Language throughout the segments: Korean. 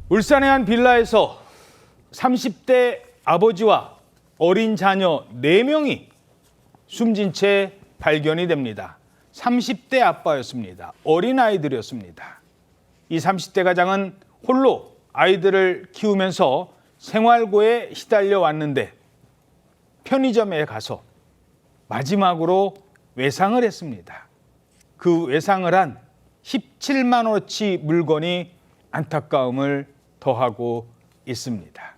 울산의 한 빌라에서 30대 아버지와 어린 자녀 4명이 숨진 채 발견이 됩니다. 30대 아빠였습니다. 어린 아이들이었습니다. 이 30대 가장은 홀로 아이들을 키우면서 생활고에 시달려 왔는데 편의점에 가서 마지막으로 외상을 했습니다. 그 외상을 한 17만 원어치 물건이 안타까움을 더하고 있습니다.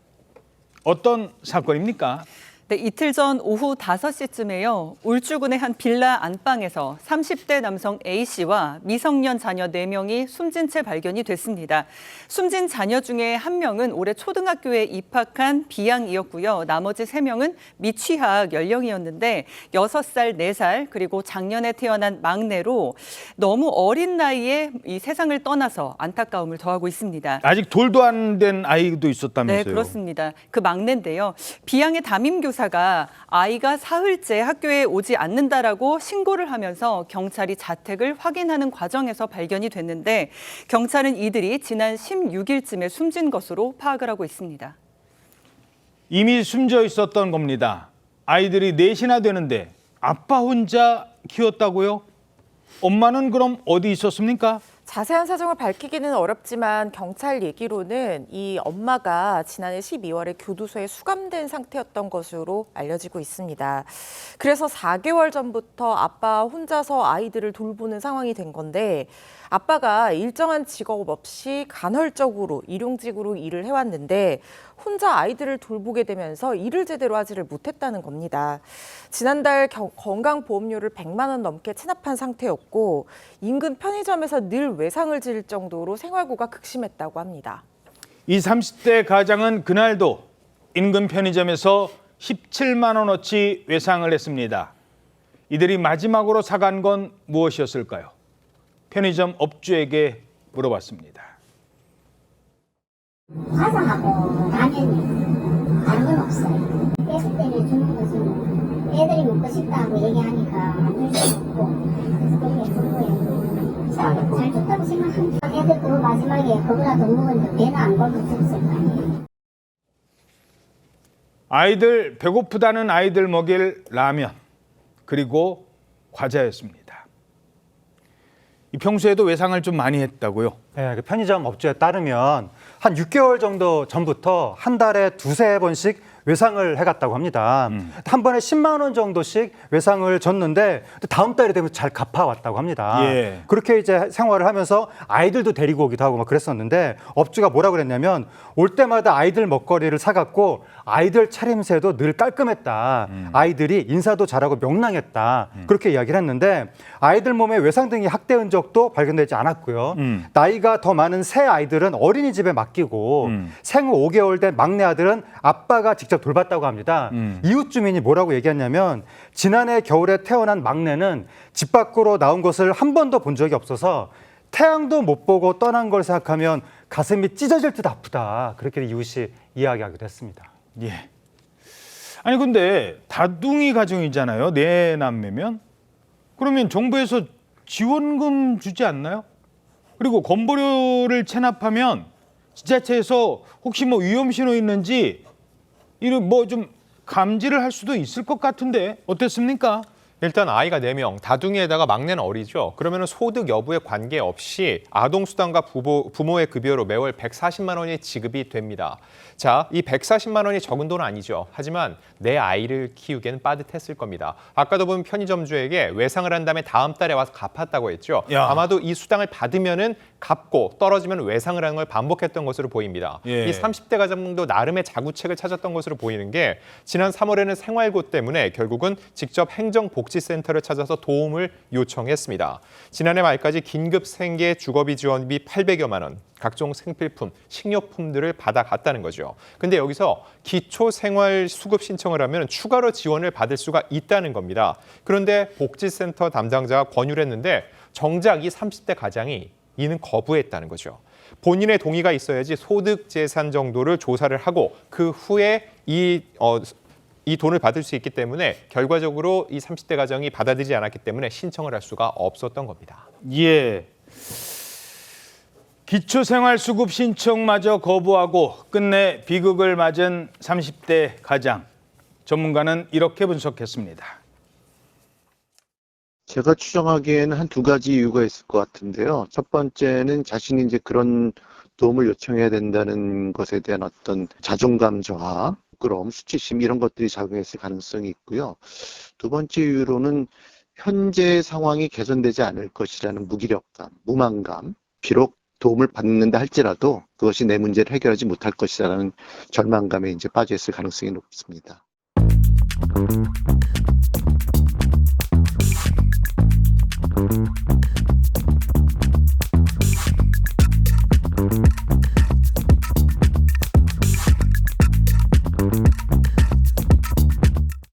어떤 사건입니까? 네, 이틀 전 오후 5시쯤에요. 울주군의 한 빌라 안방에서 30대 남성 A씨와 미성년 자녀 4명이 숨진 채 발견이 됐습니다. 숨진 자녀 중에 한 명은 올해 초등학교에 입학한 비양이었고요. 나머지 3명은 미취학 연령이었는데 6살, 4살 그리고 작년에 태어난 막내로 너무 어린 나이에 이 세상을 떠나서 안타까움을 더하고 있습니다. 아직 돌도 안 된 아이도 있었다면서요? 네, 그렇습니다. 그 막내인데요. 비양의 담임교사가 아이가 사흘째 학교에 오지 않는다라고 신고를 하면서 경찰이 자택을 확인하는 과정에서 발견이 됐는데 경찰은 이들이 지난 16일쯤에 숨진 것으로 파악을 하고 있습니다. 이미 숨져 있었던 겁니다. 아이들이 4이나 되는데 아빠 혼자 키웠다고요? 엄마는 그럼 어디 있었습니까? 자세한 사정을 밝히기는 어렵지만 경찰 얘기로는 이 엄마가 지난해 12월에 교도소에 수감된 상태였던 것으로 알려지고 있습니다. 그래서 4개월 전부터 아빠 혼자서 아이들을 돌보는 상황이 된 건데 아빠가 일정한 직업 없이 간헐적으로 일용직으로 일을 해왔는데 혼자 아이들을 돌보게 되면서 일을 제대로 하지를 못했다는 겁니다. 지난달 건강보험료를 100만 원 넘게 체납한 상태였고 인근 편의점에서 늘 외상을 지을 정도로 생활고가 극심했다고 합니다. 이 30대 가장은 그날도 인근 편의점에서 17만 원어치 외상을 했습니다. 이들이 마지막으로 사간 건 무엇이었을까요? 편의점 업주에게 물어봤습니다. 과자하고 라면이 다른 건 없어요. 애들 때문에 주는 것은 애들이 먹고 싶다고 얘기하니까 안 줄 수 없고 그래서 그렇게 준 거예요. 잘 줬다고 생각합니다. 애들 그 마지막에 그거라도 먹으니까 배는 안 걸고 죽었을 거 아니에요. 아이들 배고프다는 아이들 먹일 라면 그리고 과자였습니다. 평소에도 외상을 좀 많이 했다고요? 네, 그 편의점 업주에 따르면 한 6개월 정도 전부터 한 달에 2-3번씩 외상을 해갔다고 합니다. 한 번에 10만 원 정도씩 외상을 줬는데 다음 달이 되면 잘 갚아왔다고 합니다. 예. 그렇게 이제 생활을 하면서 아이들도 데리고 오기도 하고 막 그랬었는데 업주가 뭐라고 그랬냐면 올 때마다 아이들 먹거리를 사갖고 아이들 차림새도 늘 깔끔했다. 아이들이 인사도 잘하고 명랑했다. 그렇게 이야기를 했는데 아이들 몸에 외상 등이 학대 흔적도 발견되지 않았고요. 나이가 더 많은 새 아이들은 어린이집에 맡기고 생후 5개월 된 막내 아들은 아빠가 직접 돌봤다고 합니다. 이웃 주민이 뭐라고 얘기했냐면 지난해 겨울에 태어난 막내는 집 밖으로 나온 것을 한 번도 본 적이 없어서 태양도 못 보고 떠난 걸 생각하면 가슴이 찢어질 듯 아프다. 그렇게 이웃이 이야기하기도 했습니다. 예. 아니 근데 다둥이 가정이잖아요. 4남매면. 그러면 정부에서 지원금 주지 않나요? 그리고 건보료를 체납하면 지자체에서 혹시 뭐 위험 신호 있는지 이런 뭐 좀 감지를 할 수도 있을 것 같은데 어땠습니까? 일단 아이가 4명, 다둥이에다가 막내는 어리죠. 그러면 소득 여부에 관계없이 아동수당과 부모의 급여로 매월 140만 원이 지급이 됩니다. 자, 이 140만 원이 적은 돈은 아니죠. 하지만 내 아이를 키우기엔 빠듯했을 겁니다. 아까도 보면 편의점주에게 외상을 한 다음에 다음 달에 와서 갚았다고 했죠. 야. 아마도 이 수당을 받으면은 갚고 떨어지면 외상을 하는 걸 반복했던 것으로 보입니다. 예. 이 30대 가정도 나름의 자구책을 찾았던 것으로 보이는 게 지난 3월에는 생활고 때문에 결국은 직접 행정복지센터를 찾아서 도움을 요청했습니다. 지난해 말까지 긴급 생계 주거비 지원비 800여만 원, 각종 생필품, 식료품들을 받아갔다는 거죠. 근데 여기서 기초생활수급 신청을 하면 추가로 지원을 받을 수가 있다는 겁니다. 그런데 복지센터 담당자가 권유를 했는데 정작 이 30대 가장이 이는 거부했다는 거죠. 본인의 동의가 있어야지 소득 재산 정도를 조사를 하고 그 후에 이 돈을 받을 수 있기 때문에 결과적으로 이 30대 가정이 받아들이지 않았기 때문에 신청을 할 수가 없었던 겁니다. 예. 기초생활수급 신청마저 거부하고 끝내 비극을 맞은 30대 가장. 전문가는 이렇게 분석했습니다. 제가 추정하기에는 한 두 가지 이유가 있을 것 같은데요. 첫 번째는 자신이 이제 그런 도움을 요청해야 된다는 것에 대한 어떤 자존감 저하, 부끄러움, 수치심 이런 것들이 작용했을 가능성이 있고요. 두 번째 이유로는 현재 상황이 개선되지 않을 것이라는 무기력감, 무망감, 비록 도움을 받는다 할지라도 그것이 내 문제를 해결하지 못할 것이라는 절망감에 이제 빠져 있을 가능성이 높습니다.